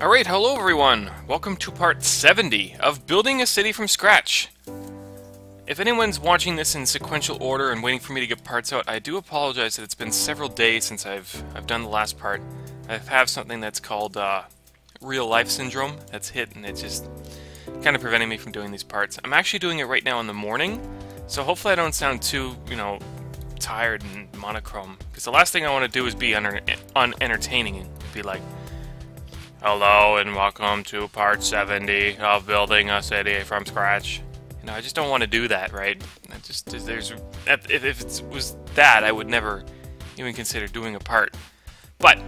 Alright, hello everyone! Welcome to part 70 of building a city from scratch. If anyone's watching this in sequential order and waiting for me to get parts out, I do apologize that it's been several days since I've done the last part. I have something that's called real life syndrome that's hit, and it's just kind of preventing me from doing these parts. I'm actually doing it right now in the morning, so hopefully I don't sound too, tired and monochrome. Because the last thing I want to do is be unentertaining and be like, hello and welcome to part 70 of building a city from scratch. I just don't want to do that, right? If it was that, I would never even consider doing a part. But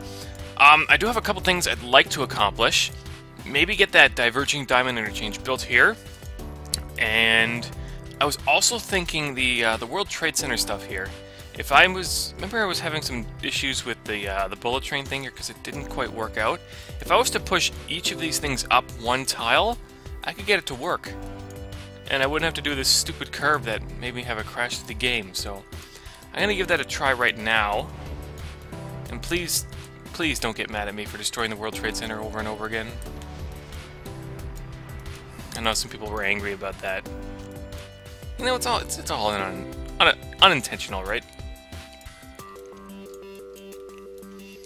I do have a couple things I'd like to accomplish. Maybe get that Diverging diamond interchange built here, and I was also thinking the World Trade Center stuff here. Remember I was having some issues with the bullet train thing here because it didn't quite work out. If I was to push each of these things up one tile, I could get it to work. And I wouldn't have to do this stupid curve that made me have a crash to the game. So I'm gonna give that a try right now. And please, please don't get mad at me for destroying the World Trade Center over and over again. I know some people were angry about that. It's all unintentional, right?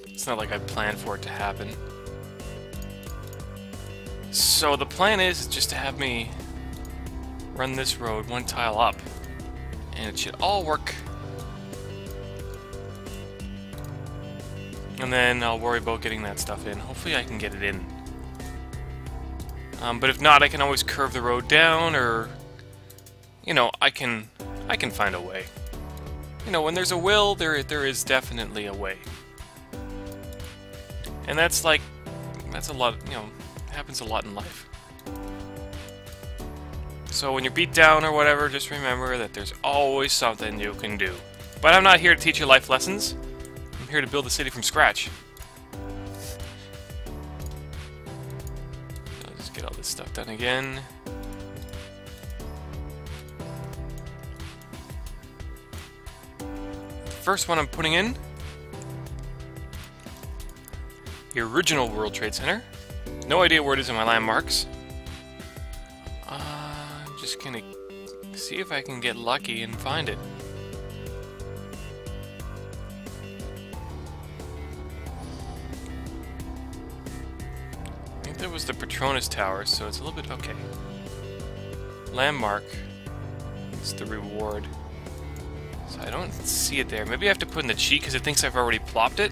It's not like I planned for it to happen. So the plan is just to have me run this road one tile up, and it should all work. And then I'll worry about getting that stuff in. Hopefully I can get it in. But if not, I can always curve the road down, or I can find a way. When there's a will, there is definitely a way. And that's a lot, happens a lot in life. So when you're beat down or whatever, just remember that there's always something you can do. But I'm not here to teach you life lessons. I'm here to build a city from scratch. I'll just get all this stuff done again. First one I'm putting in the original World Trade Center. No idea where it is in my landmarks. I'm just gonna see if I can get lucky and find it. I think that was the Petronas Tower, so it's a little bit okay. Landmark. It's the reward. So I don't see it there. Maybe I have to put in the cheat because it thinks I've already plopped it.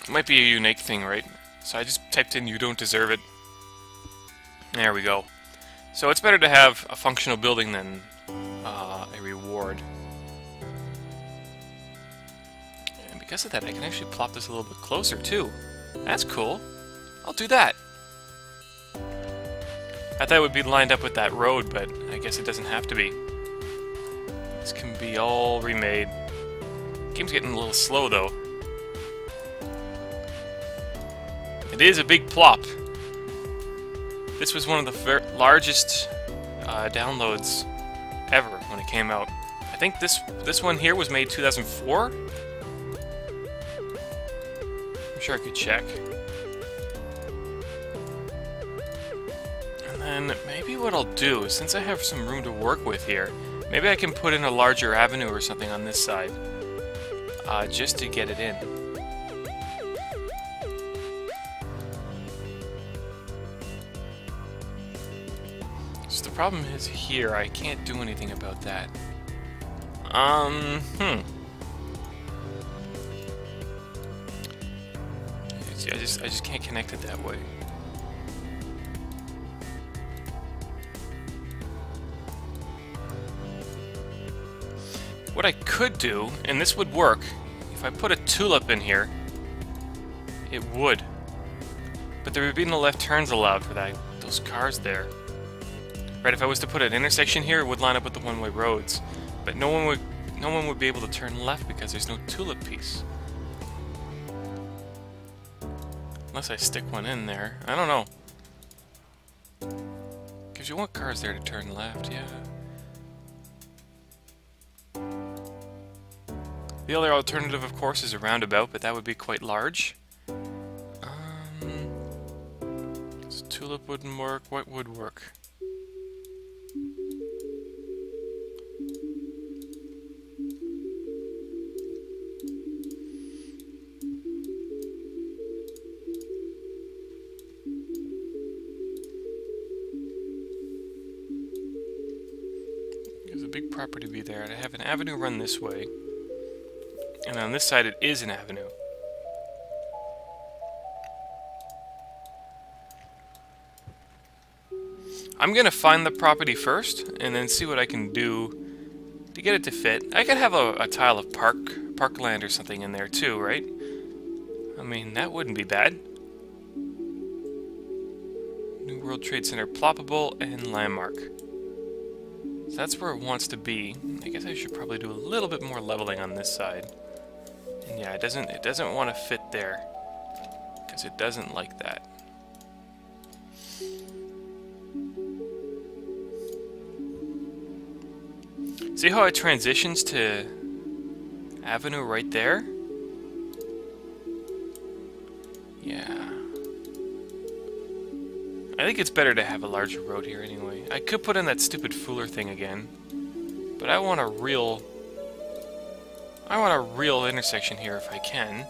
It might be a unique thing, right? So I just typed in "you don't deserve it." There we go. So it's better to have a functional building than a reward. And because of that, I can actually plop this a little bit closer too. That's cool. I'll do that. I thought it would be lined up with that road, but I guess it doesn't have to be. This can be all remade. Game's getting a little slow though. It is a big plop. This was one of the largest downloads ever when it came out. I think this one here was made 2004? I'm sure I could check. And then maybe what I'll do is, since I have some room to work with here, maybe I can put in a larger avenue or something on this side, just to get it in. The problem is here, I can't do anything about that. I just can't connect it that way. What I could do, and this would work, if I put a tulip in here, it would. But there would be no left turns allowed for those cars there. Right, if I was to put an intersection here, it would line up with the one-way roads. But no one would be able to turn left because there's no tulip piece. Unless I stick one in there. I don't know. Because you want cars there to turn left, yeah. The other alternative, of course, is a roundabout, but that would be quite large. So tulip wouldn't work. What would work? There's a big property to be there. I have an avenue run this way. And on this side it is an avenue. I'm gonna find the property first, and then see what I can do to get it to fit. I could have a tile of parkland or something in there too, right? I mean, that wouldn't be bad. New World Trade Center, ploppable, and landmark. So that's where it wants to be. I guess I should probably do a little bit more leveling on this side. And yeah, it doesn't want to fit there, because it doesn't like that. See how it transitions to avenue right there? Yeah. I think it's better to have a larger road here anyway. I could put in that stupid Fuller thing again, but I want a real intersection here if I can.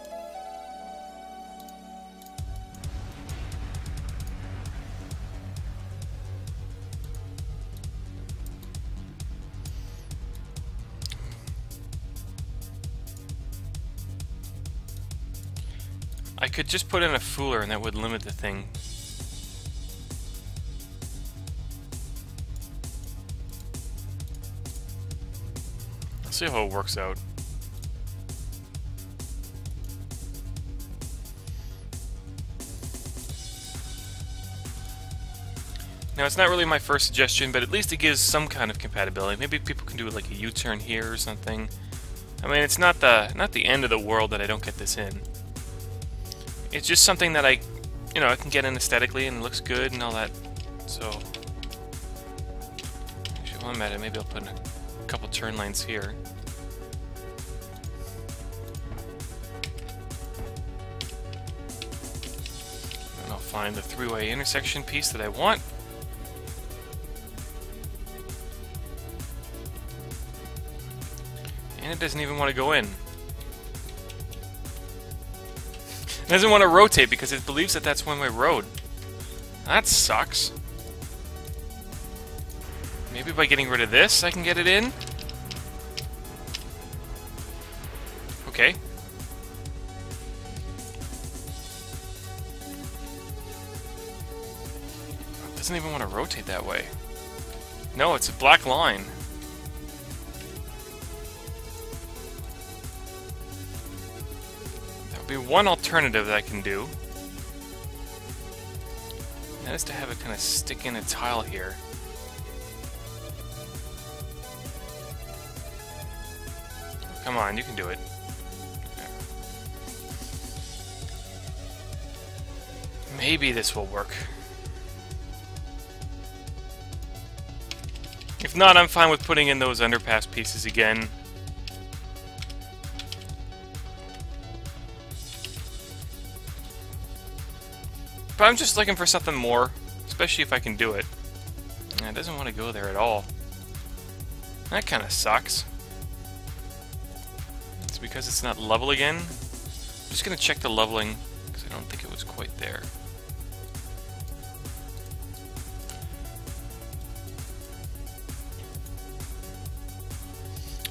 I could just put in a Fuller and that would limit the thing. Let's see how it works out. Now, it's not really my first suggestion, but at least it gives some kind of compatibility. Maybe people can do like a U-turn here or something. I mean, it's not the end of the world that I don't get this in. It's just something that I can get in aesthetically and looks good and all that. So, actually, while I'm at it, maybe I'll put in a couple turn lanes here. And I'll find the three-way intersection piece that I want. And it doesn't even want to go in. It doesn't want to rotate because it believes that that's one-way road. That sucks. Maybe by getting rid of this, I can get it in? Okay. It doesn't even want to rotate that way. No, it's a black line. Be one alternative that I can do. That is to have it kind of stick in a tile here. Come on, you can do it. Maybe this will work. If not, I'm fine with putting in those underpass pieces again. But I'm just looking for something more, especially if I can do it. And it doesn't want to go there at all. That kind of sucks. It's because it's not level again. I'm just going to check the leveling, because I don't think it was quite there.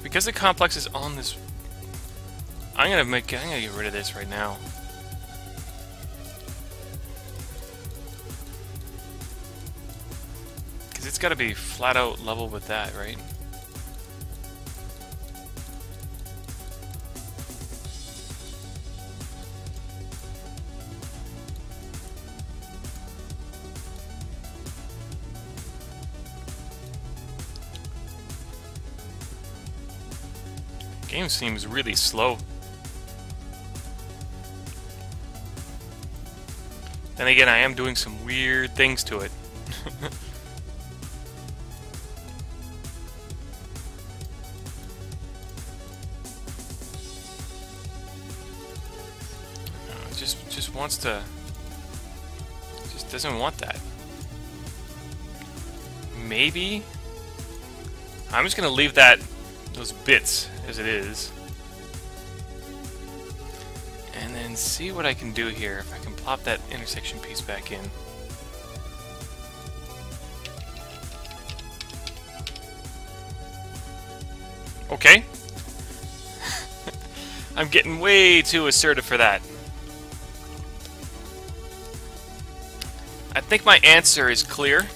Because the complex is on this... I'm gonna get rid of this right now. It's got to be flat out level with that, right? Game seems really slow. Then again, I am doing some weird things to it. It just wants to... just doesn't want that. Maybe... I'm just gonna leave those bits as it is. And then see what I can do here, if I can plop that intersection piece back in. Okay. I'm getting way too assertive for that. I think my answer is clear.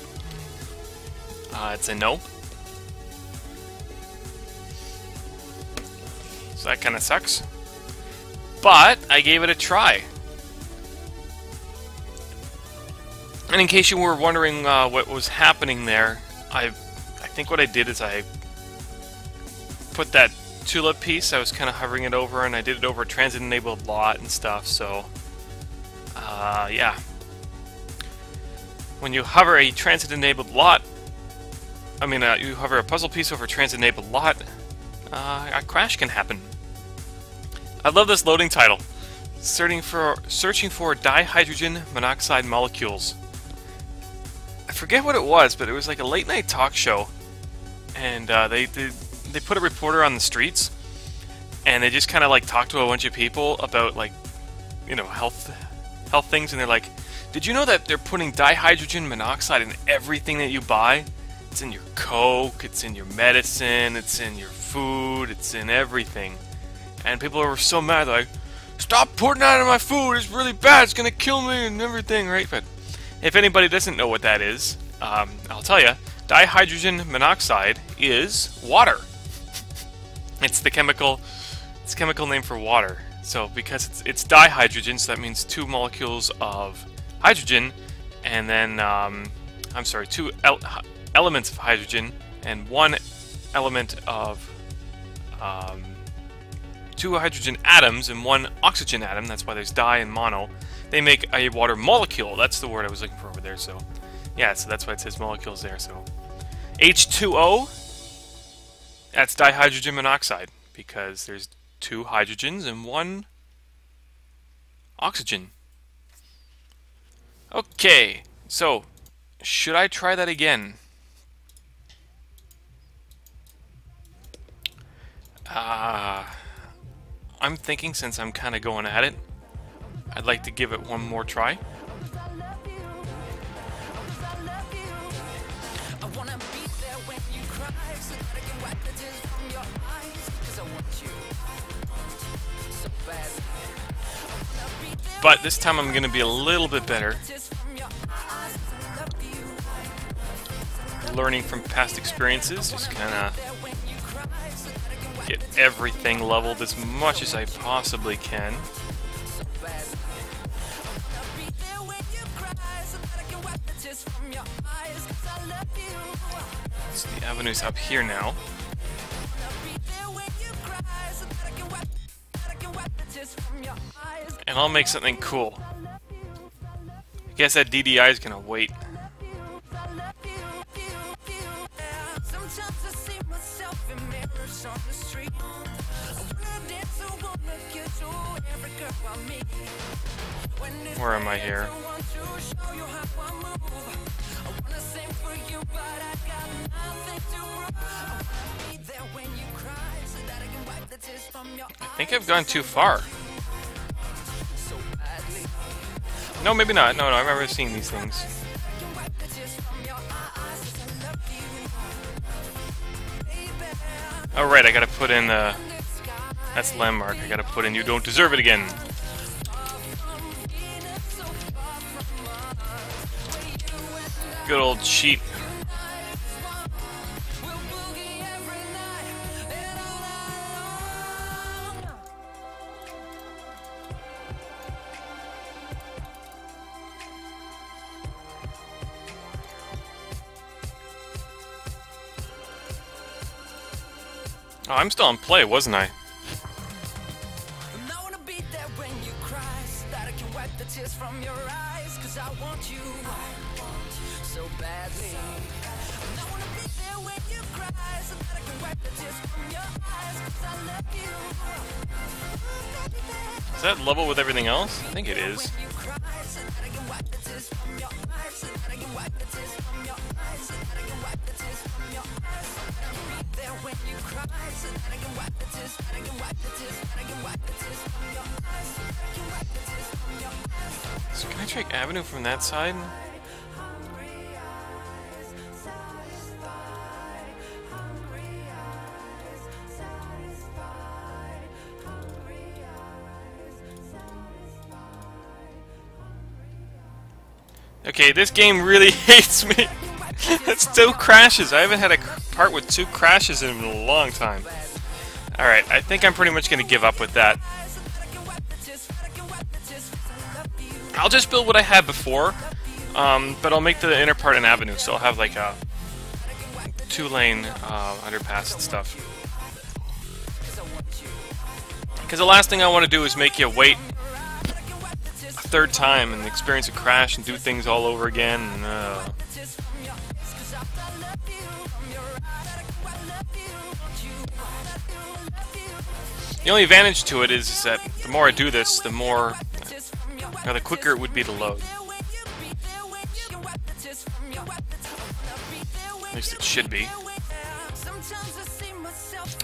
It's a no. So that kind of sucks. But I gave it a try. And in case you were wondering what was happening there, I think what I did is I put that tulip piece, I was kind of hovering it over, and I did it over a transit-enabled lot and stuff, so yeah. When you hover a transit-enabled lot, I mean, you hover a puzzle piece over a transit-enabled lot, a crash can happen. I love this loading title. Searching for dihydrogen monoxide molecules. I forget what it was, but it was like a late-night talk show, and they put a reporter on the streets, and they just kind of like talked to a bunch of people about, like, you know, health things, and they're like, did you know that they're putting dihydrogen monoxide in everything that you buy? It's in your Coke, it's in your medicine, it's in your food, it's in everything. And people were so mad, like, stop putting that in my food, it's really bad, it's gonna kill me and everything, right? But if anybody doesn't know what that is, I'll tell you, dihydrogen monoxide is water. It's the chemical name for water. So because it's dihydrogen, so that means two molecules of hydrogen, and then I'm sorry, two elements of hydrogen and one element of two hydrogen atoms and one oxygen atom. That's why there's di and mono. They make a water molecule. That's the word I was looking for over there. So yeah, so that's why it says molecules there. So H2O, that's dihydrogen monoxide, because there's two hydrogens and one oxygen. Okay, so should I try that again? I'm thinking, since I'm kind of going at it, I'd like to give it one more try. But this time I'm going to be a little bit better. Learning from past experiences, just kind of get everything leveled as much as I possibly can. So the avenue's up here now. And I'll make something cool. I guess that DDI is gonna wait. Where am I here? I think I've gone too far. No, maybe not. No, I remember seeing these things. Oh, right, I gotta put in, that's landmark. I gotta put in, you don't deserve it again. Good old cheat. Oh, I'm still on play, wasn't I? Is that level with everything else? I think it is. So can I take Avenue from that side? Okay, this game really hates me. It still crashes. I haven't had a part with 2 crashes in a long time. Alright, I think I'm pretty much going to give up with that. I'll just build what I had before, but I'll make the inner part an avenue, so I'll have like a 2-lane underpass and stuff. Because the last thing I want to do is make you wait a 3rd time and experience a crash and do things all over again. The only advantage to it is that the more I do this, the more, the quicker it would be to load. At least it should be.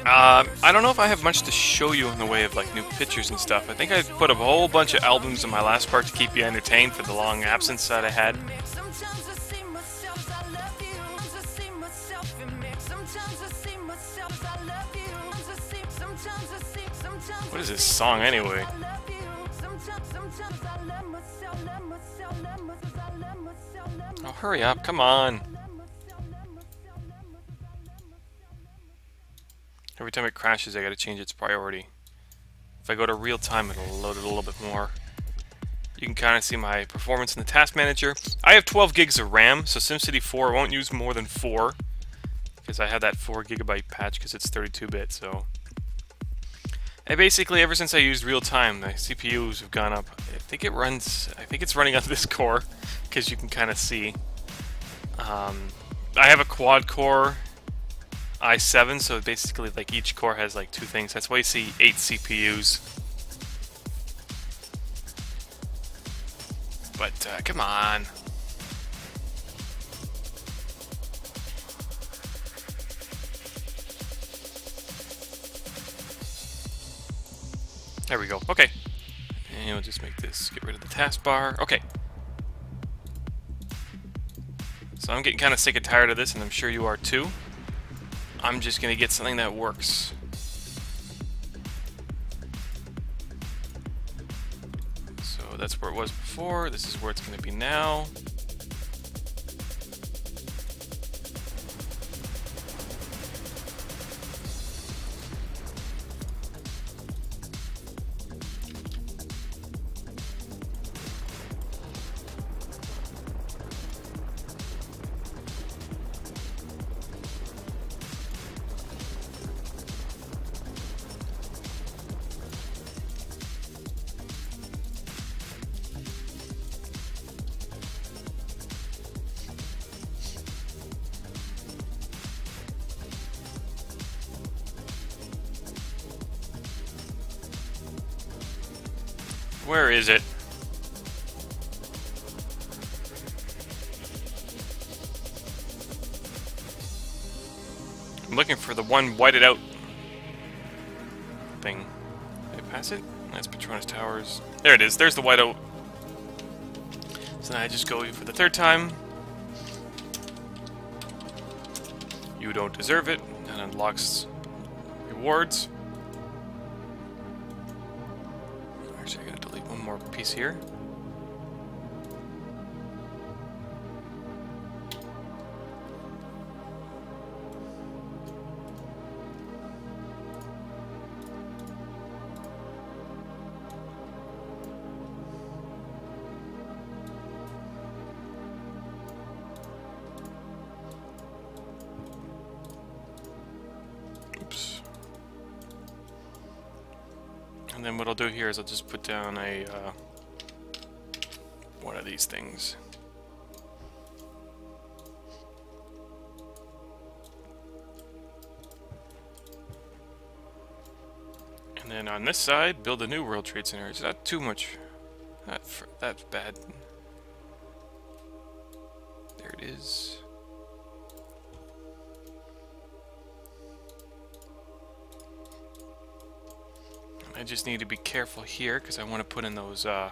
I don't know if I have much to show you in the way of like new pictures and stuff. I think I put up a whole bunch of albums in my last part to keep you entertained for the long absence that I had. What is this song anyway? Oh, hurry up, come on. Every time it crashes, I gotta change its priority. If I go to real time, it'll load it a little bit more. You can kind of see my performance in the task manager. I have 12 gigs of RAM, so SimCity 4 won't use more than 4. Because I have that 4 GB patch because it's 32-bit, so... And basically, ever since I used real time, the CPUs have gone up. I think it's running on this core, because you can kind of see. I have a quad core i7, so basically like each core has like 2 things. That's why you see 8 CPUs. But come on. There we go. Okay. And we'll just make this, get rid of the taskbar. Okay. So I'm getting kind of sick and tired of this, and I'm sure you are too. I'm just going to get something that works. So that's where it was before. This is where it's going to be now. Where is it? I'm looking for the one whited out thing. Did I pass it? That's Petronas Towers. There it is. There's the whiteout. So now I just go for the 3rd time. You don't deserve it. And unlocks rewards. Actually, I gotta delete one more piece here. Oops. And then what I'll do here is I'll just put down a one of these things. And then on this side, build a new World Trade Center. It's not too much. That's bad. There it is. I just need to be careful here because I want to put in those. Yeah,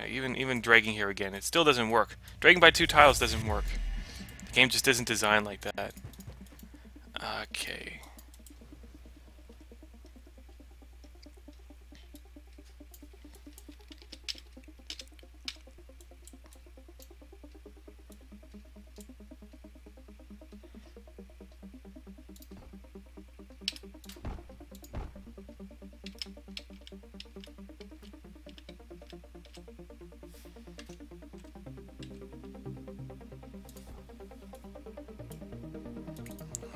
even dragging here again, it still doesn't work. Dragging by 2 tiles doesn't work. The game just isn't designed like that. Okay.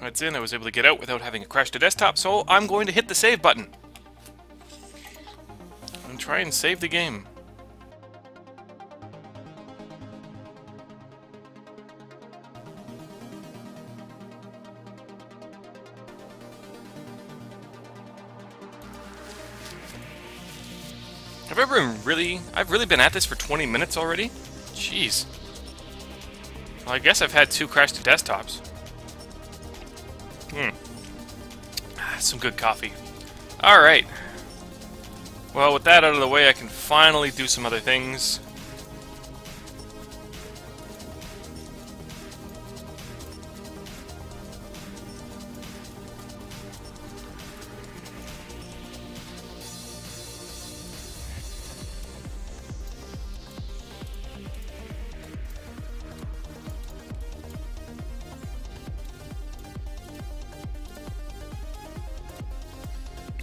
That's in. I was able to get out without having to crash the desktop, so I'm going to hit the save button. And try and save the game. I've really been at this for 20 minutes already? Jeez. Well, I guess I've had 2 crash to desktops. Some good coffee. Alright. Well, with that out of the way, I can finally do some other things.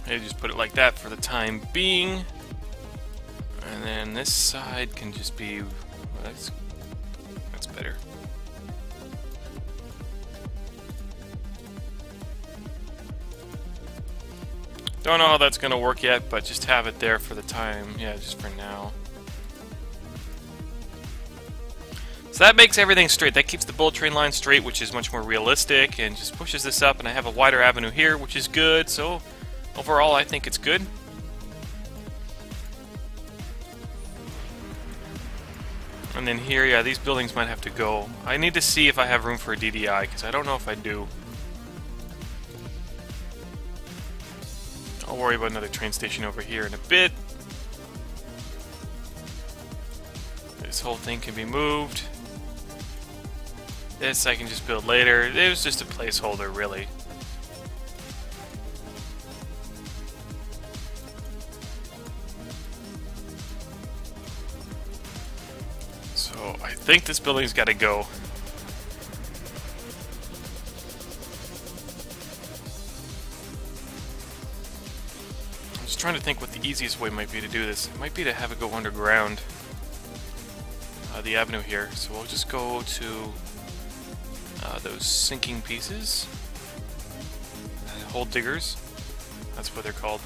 I just put it like that for the time being. And then this side can just be... Well, that's better. Don't know how that's going to work yet, but just have it there for the time. Yeah, just for now. So that makes everything straight. That keeps the bullet train line straight, which is much more realistic, and just pushes this up, and I have a wider avenue here, which is good, so... Overall, I think it's good. And then here, yeah, these buildings might have to go. I need to see if I have room for a DDI, because I don't know if I do. I'll worry about another train station over here in a bit. This whole thing can be moved. This I can just build later. It was just a placeholder, really. So I think this building's got to go. I'm just trying to think what the easiest way might be to do this. It might be to have it go underground. The avenue here. So we'll just go to those sinking pieces. Hole diggers. That's what they're called.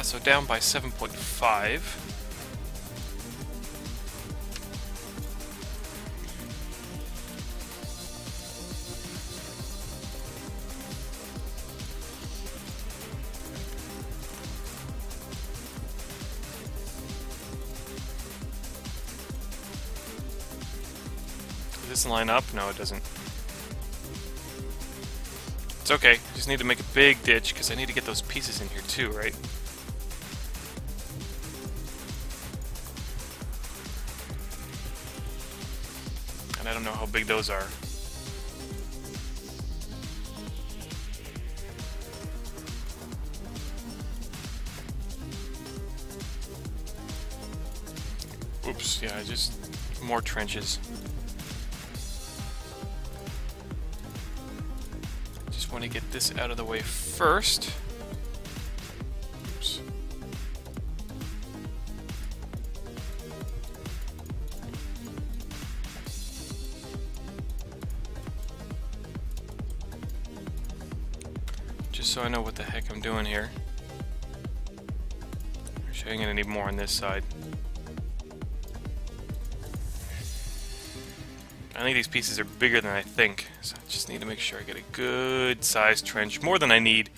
So down by 7.5. Does this line up? No, it doesn't. It's okay. Just need to make a big ditch because I need to get those pieces in here too, right? And I don't know how big those are. Oops, yeah, just more trenches. Just want to get this out of the way first. Oops. Just so I know what the heck I'm doing here. Actually, I'm going to need more on this side. I think these pieces are bigger than I think, so I just need to make sure I get a good sized trench, more than I need.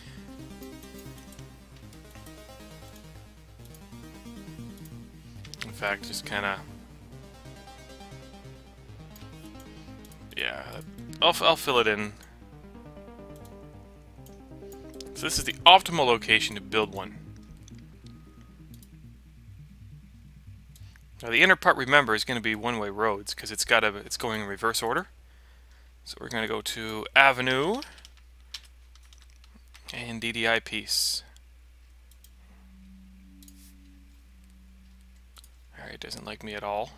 fact, just kind of... Yeah, I'll fill it in. So this is the optimal location to build one. Now the inner part, remember, is going to be one-way roads because it's going in reverse order. So we're going to go to Avenue and DDI piece. Alright, doesn't like me at all.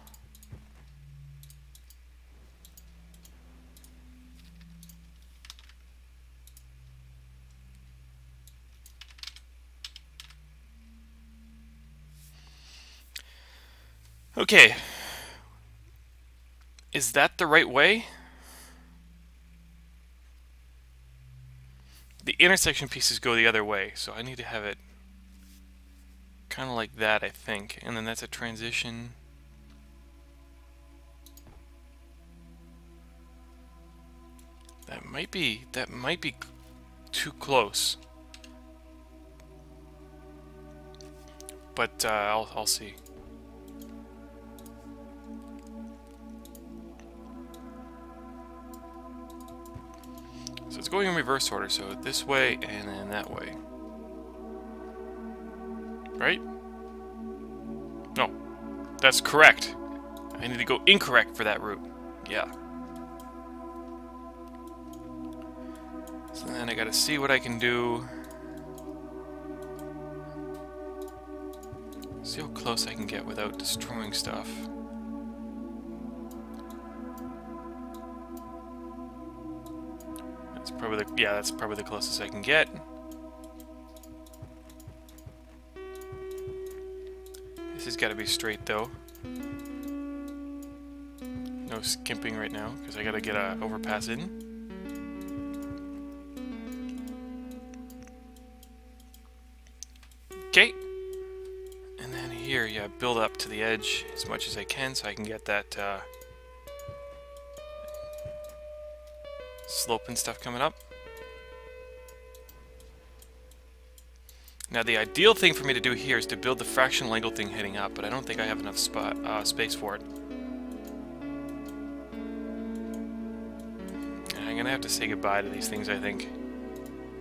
Okay. Is that the right way? The intersection pieces go the other way, so I need to have it kind of like that, I think. And then that's a transition. That might be too close. But I'll see. So it's going in reverse order, so this way and then that way. Right? No. That's correct. I need to go incorrect for that route. Yeah. So then I gotta see what I can do. See how close I can get without destroying stuff. That's probably the closest I can get. This has got to be straight though. No skimping right now because I got to get a overpass in. Okay. And then here, yeah, build up to the edge as much as I can so I can get that slope and stuff coming up. Now the ideal thing for me to do here is to build the fractional angle thing heading up, but I don't think I have enough space for it. And I'm gonna have to say goodbye to these things, I think.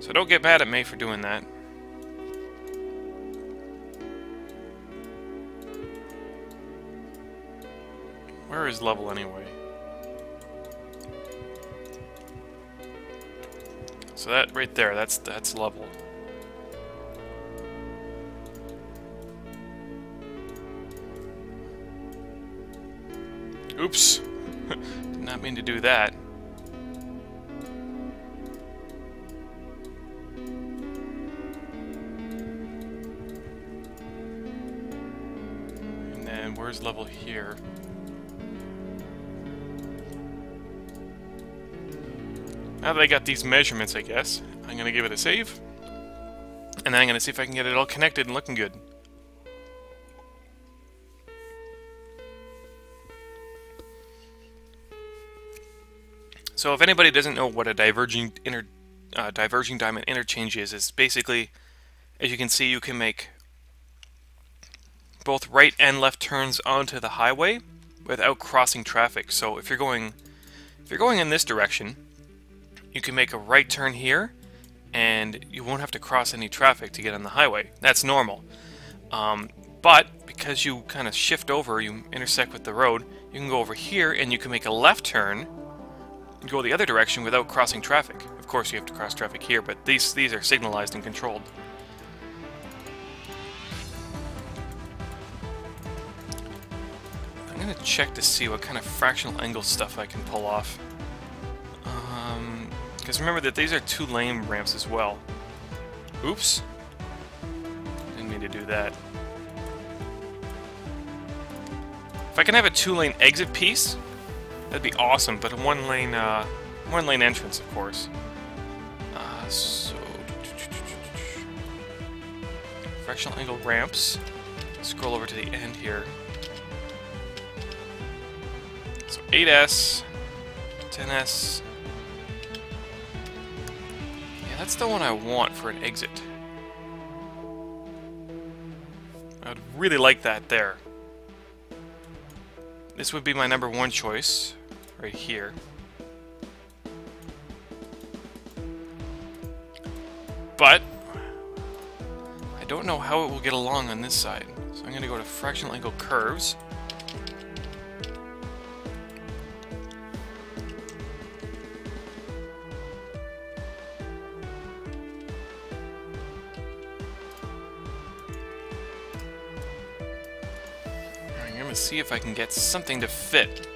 So don't get mad at me for doing that. Where is level anyway? So that right there, that's level. Oops. Did not mean to do that. And then where's level here? Now that I got these measurements, I guess, I'm going to give it a save. And then I'm going to see if I can get it all connected and looking good. So if anybody doesn't know what a diverging diamond interchange is, it's basically, as you can see, you can make both right and left turns onto the highway without crossing traffic. So if you're going in this direction, you can make a right turn here, and you won't have to cross any traffic to get on the highway. That's normal. But because you kind of shift over, you intersect with the road, you can go over here and you can make a left turn and go the other direction without crossing traffic. Of course, you have to cross traffic here, but these are signalized and controlled. I'm going to check to see what kind of fractional angle stuff I can pull off. Because remember that these are 2-lane ramps as well. Oops. Didn't mean to do that. If I can have a 2-lane exit piece, that'd be awesome, but a one-lane entrance, of course. So... fractional angle ramps. Scroll over to the end here. So 8S, 10S... that's the one I want for an exit. I would really like that there. This would be my number one choice, right here. But I don't know how it will get along on this side. So I'm going to go to fractional angle curves. I'm going to see if I can get something to fit.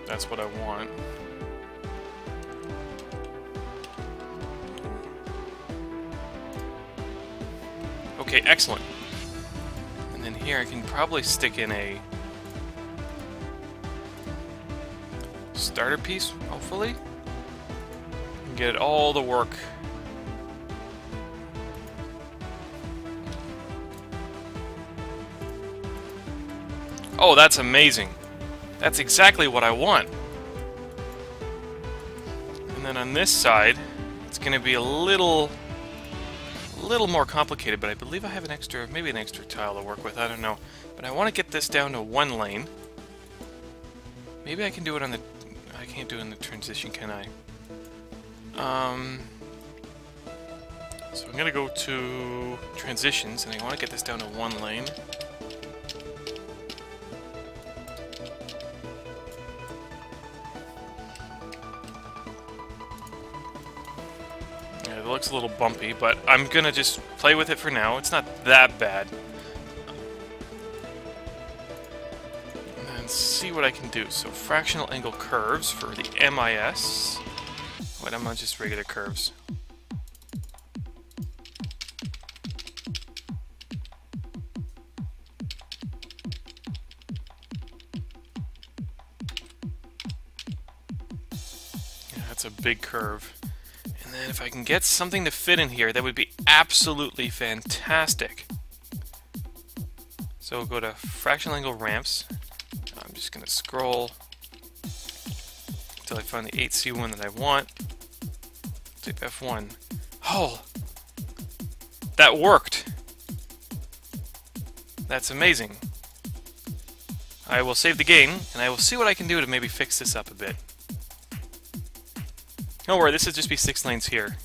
That's what I want. Okay, excellent. And then here I can probably stick in a starter piece, hopefully. And get all the work. Oh, that's amazing. That's exactly what I want. And then on this side, it's going to be a little more complicated, but I believe I have an extra, maybe an extra tile to work with, I don't know. But I want to get this down to one lane. Maybe I can do it on the... I can't do it in the transition, can I? So I'm going to go to transitions, and I want to get this down to one lane. It looks a little bumpy, but I'm gonna just play with it for now. It's not that bad. And then see what I can do. So fractional angle curves for the MIS. Wait, I'm on just regular curves. Yeah, that's a big curve. And then if I can get something to fit in here, that would be absolutely fantastic. So we'll go to fractional angle ramps. I'm just going to scroll until I find the 8C1 that I want. Type F1. Oh! That worked! That's amazing. I will save the game, and I will see what I can do to maybe fix this up a bit. Don't worry, this will just be 6 lanes here.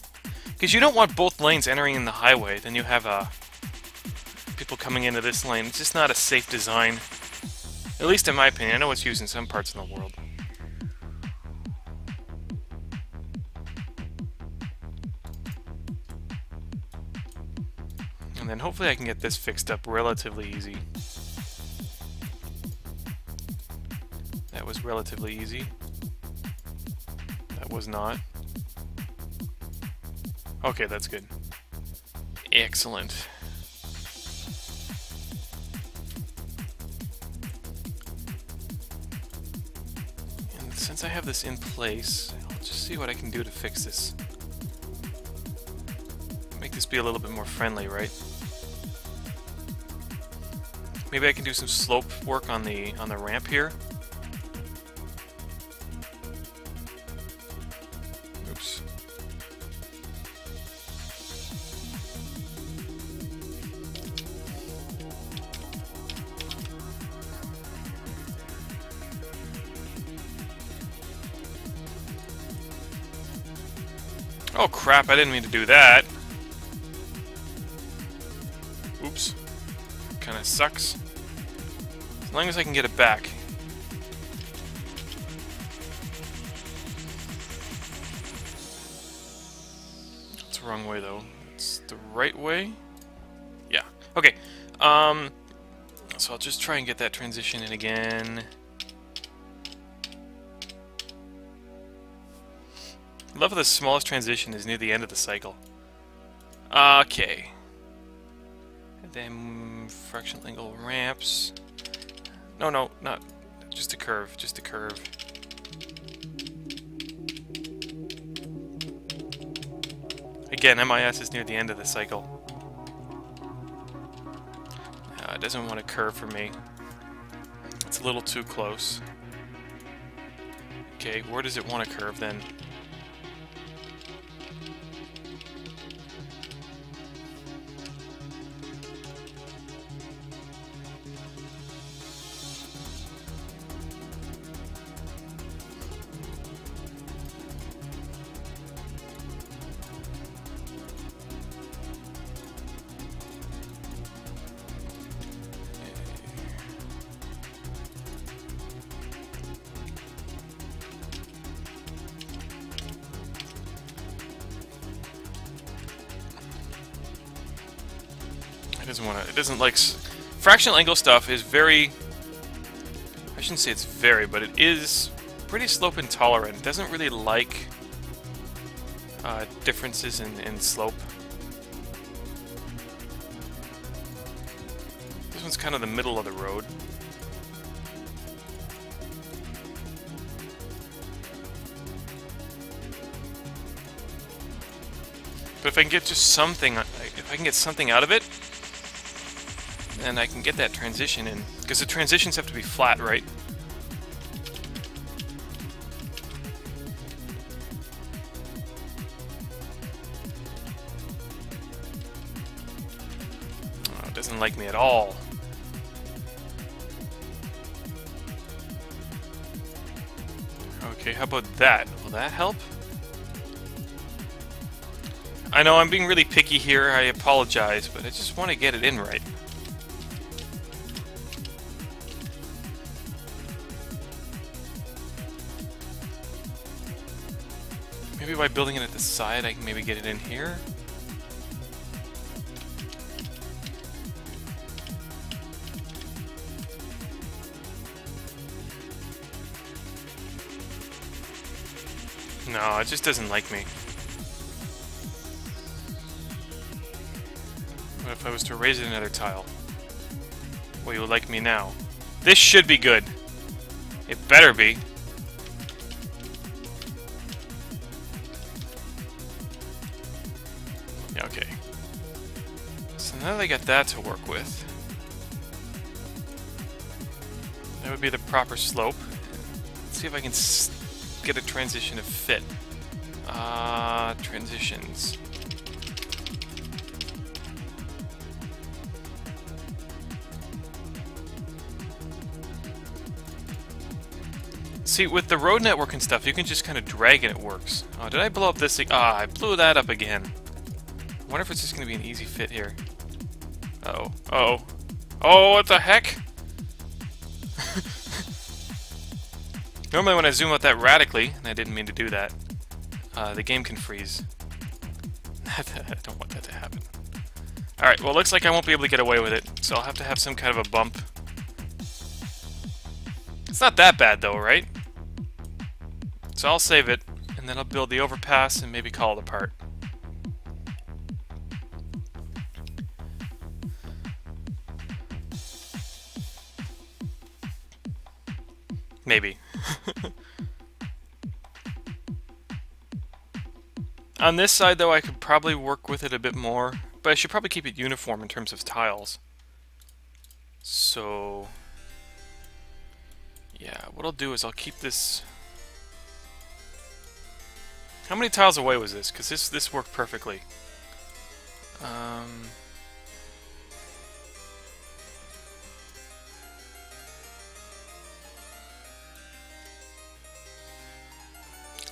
Because you don't want both lanes entering in the highway, then you have people coming into this lane. It's just not a safe design. At least in my opinion. I know it's used in some parts of the world. And then hopefully I can get this fixed up relatively easy. That was relatively easy. That was not. Okay, that's good. Excellent. And since I have this in place, I'll just see what I can do to fix this. Make this be a little bit more friendly, right? Maybe I can do some slope work on the ramp here. Oops. Oh crap, I didn't mean to do that. Oops. Kinda sucks. As long as I can get it back. That's the wrong way though. It's the right way? Yeah. Okay. So I'll just try and get that transition in again. I love how the smallest transition is near the end of the cycle. Okay. And then fractional angle ramps. No, not just a curve, just a curve. Again, MIS is near the end of the cycle. It doesn't want to curve for me. It's a little too close. Okay, where does it want to curve then? It doesn't want to. It doesn't like fractional angle stuff. Is very. I shouldn't say it's very, but it is pretty slope intolerant. It doesn't really like differences in slope. This one's kind of the middle of the road. But if I can get just something, if I can get something out of it, then I can get that transition in. Because the transitions have to be flat, right? Oh, it doesn't like me at all. Okay, how about that? Will that help? I know I'm being really picky here, I apologize, but I just want to get it in right. Maybe by building it at the side, I can maybe get it in here? No, it just doesn't like me. What if I was to raise it another tile? Well, you would like me now. This should be good. It better be. Yeah, okay. So now that I got that to work with, that would be the proper slope. Let's see if I can get a transition to fit. Transitions. See, with the road network and stuff, you can just kind of drag and it works. Oh, did I blow up this thing? Ah, I blew that up again. I wonder if it's just going to be an easy fit here. Uh-oh. Uh-oh. Oh, what the heck? Normally when I zoom out that radically, and I didn't mean to do that, the game can freeze. I don't want that to happen. Alright, well it looks like I won't be able to get away with it, so I'll have to have some kind of a bump. It's not that bad though, right? So I'll save it, and then I'll build the overpass and maybe call it apart. Maybe. On this side, though, I could probably work with it a bit more, but I should probably keep it uniform in terms of tiles. So, yeah, what I'll do is I'll keep this... How many tiles away was this? Because this worked perfectly.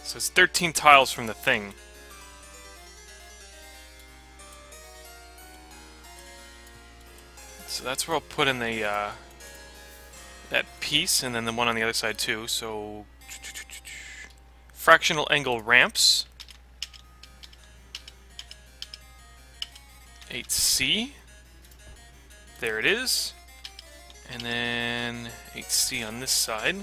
So it's 13 tiles from the thing. So that's where I'll put in the that piece, and then the one on the other side too. So fractional angle ramps, 8C. There it is, and then 8C on this side.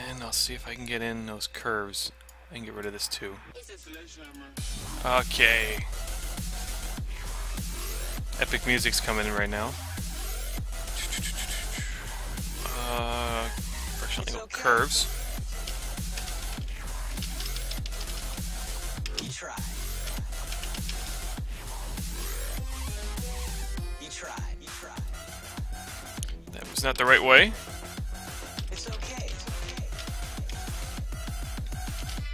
And I'll see if I can get in those curves. I can get rid of this too. Okay. Epic music's coming in right now. Fractional angle curves. You try. You try. You try. That was not the right way. It's okay.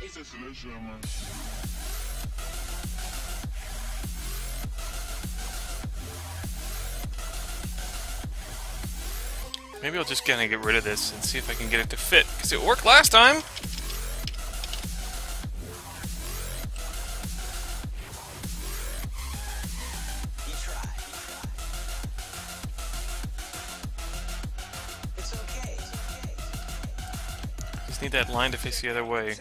It's okay. Maybe I'll just kind of get rid of this and see if I can get it to fit, because it worked last time! You try. It's okay. It's okay. Just need that line to face the other way.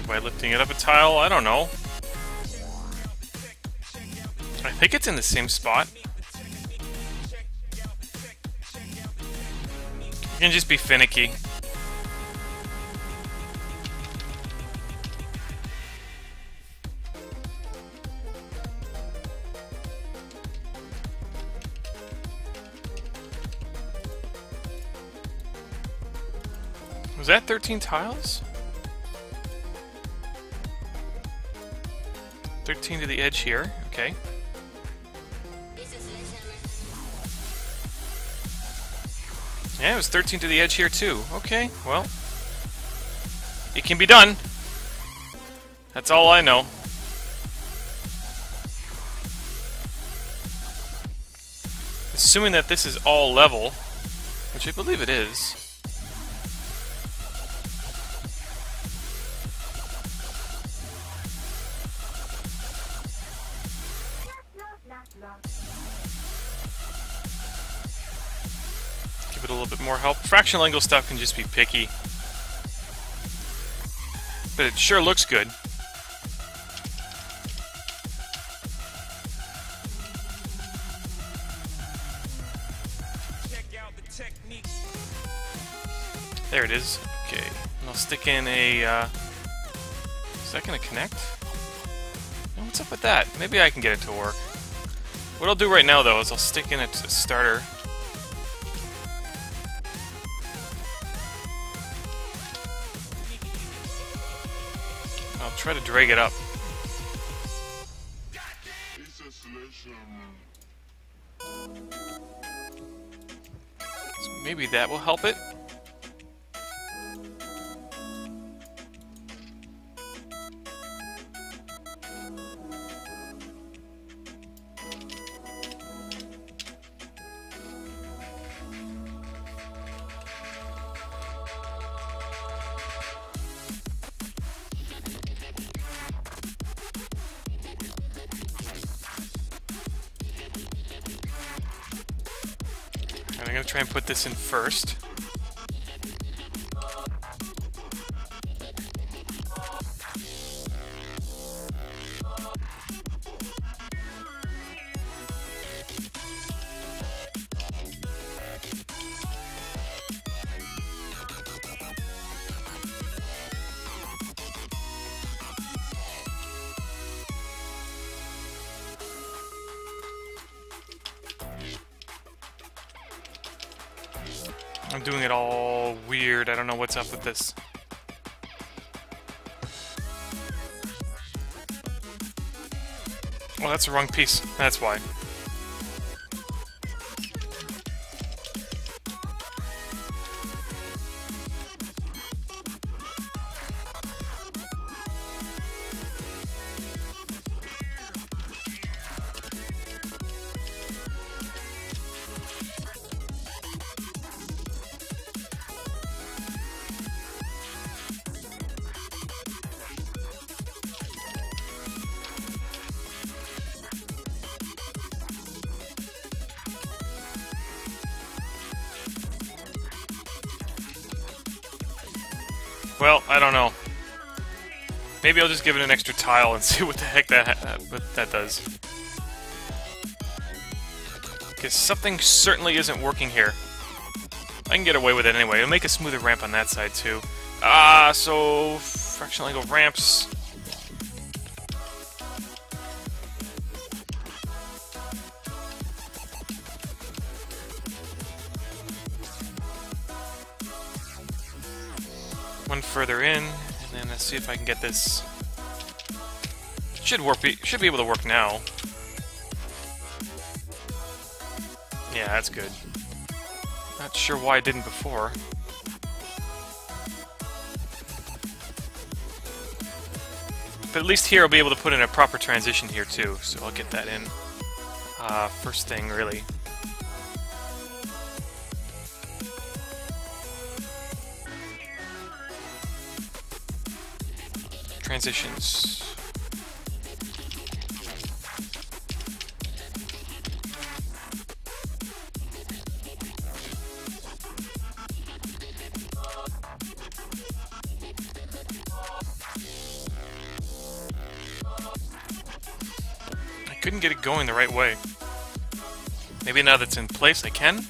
Maybe by lifting it up a tile, I don't know. I think it's in the same spot. You can just be finicky. Was that 13 tiles? 13 to the edge here, okay. Yeah, it was 13 to the edge here too. Okay, well. It can be done. That's all I know. Assuming that this is all level, which I believe it is. Give it a little bit more help. Fractional angle stuff can just be picky. But it sure looks good. There it is. Okay. And I'll stick in a... is that going to connect? Oh, what's up with that? Maybe I can get it to work. What I'll do right now, though, is I'll stick in a starter. I'll try to drag it up. So maybe that will help it. I'm going to try and put this in first. I'm doing it all weird. I don't know what's up with this. Well, that's the wrong piece. That's why. Well, I don't know. Maybe I'll just give it an extra tile and see what the heck that does. Because something certainly isn't working here. I can get away with it anyway. It'll make a smoother ramp on that side too. So fractional angle ramps. One further in, and then let's see if I can get this. Should be able to work now. Yeah, that's good. Not sure why I didn't before. But at least here I'll be able to put in a proper transition here too, so I'll get that in first thing, really. Transitions. couldn't get it going the right way. Maybe now that's in place, I can?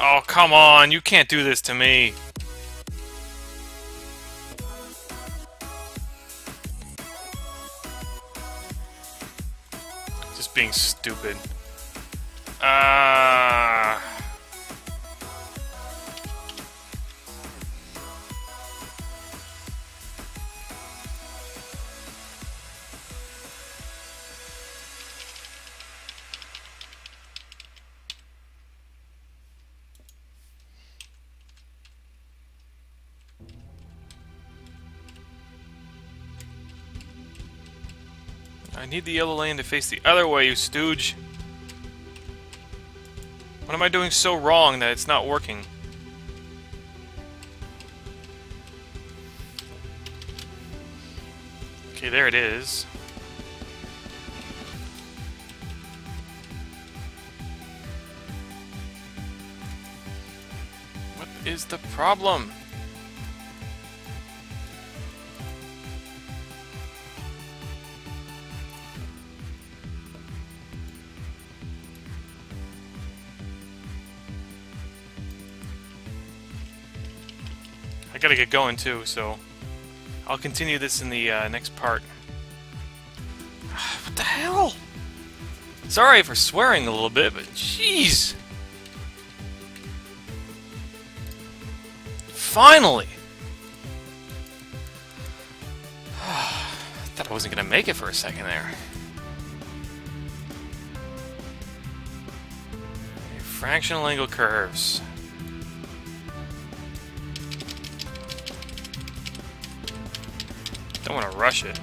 Oh, come on! You can't do this to me! Just being stupid. I need the yellow lane to face the other way, you stooge. What am I doing so wrong that it's not working? Okay, there it is. What is the problem? I gotta get going too, so I'll continue this in the next part. What the hell? Sorry for swearing a little bit, but jeez! Finally! Thought I wasn't gonna make it for a second there. Fractional angle curves. Don't want to rush it.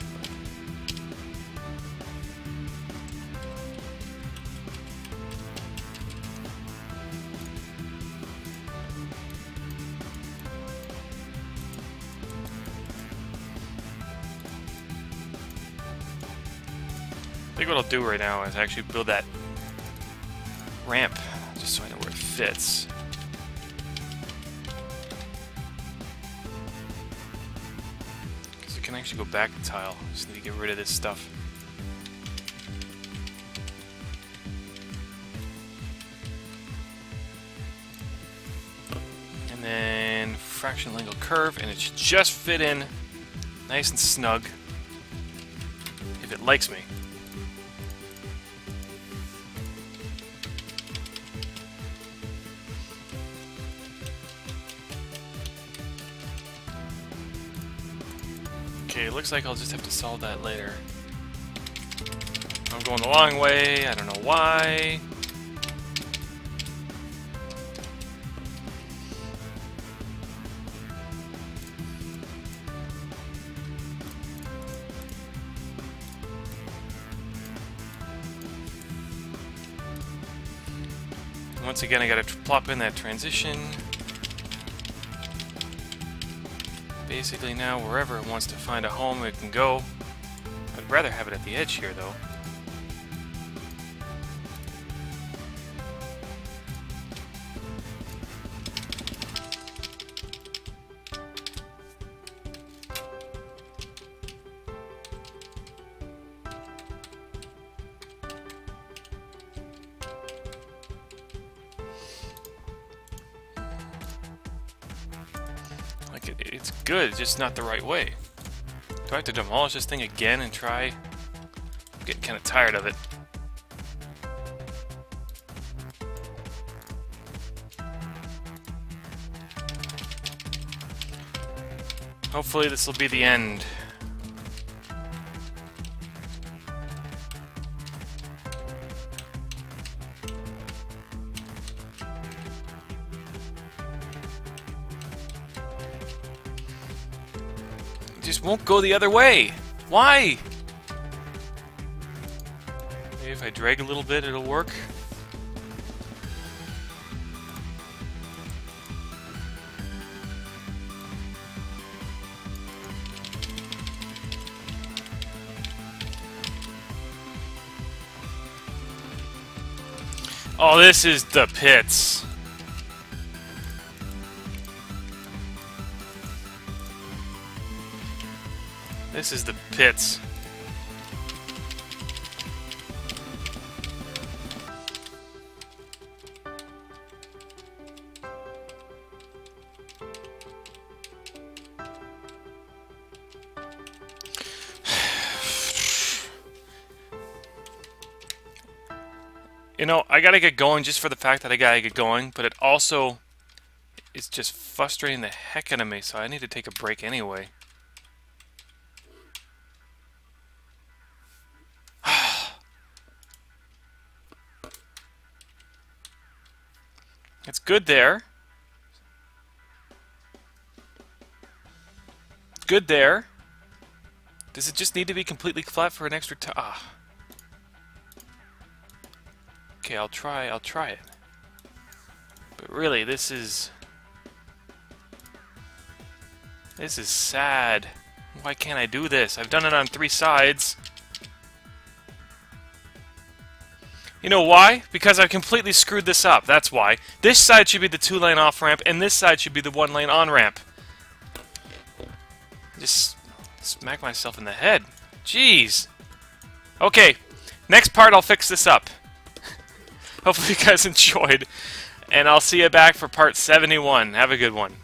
I think what I'll do right now is actually build that ramp, just so I know where it fits. Because it can actually go back a tile. Just need to get rid of this stuff. And then fractional angle curve, and it should just fit in nice and snug if it likes me. Okay, it looks like I'll just have to solve that later. I'm going the long way, I don't know why. Once again, I gotta plop in that transition. Basically now, wherever it wants to find a home, it can go. I'd rather have it at the edge here, though. It's good, it's just not the right way. Do I have to demolish this thing again and try? I'm getting kind of tired of it. Hopefully this will be the end. Just won't go the other way. Why? Maybe if I drag a little bit, it'll work. Oh, this is the pits. This is the pits. You know, I gotta get going just for the fact that I gotta get going, but it also is just frustrating the heck out of me, so I need to take a break anyway. It's good there. Good there. Does it just need to be completely flat for an extra time? Ah. Okay, I'll try it. But really, this is sad. Why can't I do this? I've done it on 3 sides. You know why? Because I completely screwed this up. That's why. This side should be the 2-lane off-ramp, and this side should be the 1-lane on-ramp. Just smack myself in the head. Jeez. Okay, next part I'll fix this up. Hopefully you guys enjoyed, and I'll see you back for part 71. Have a good one.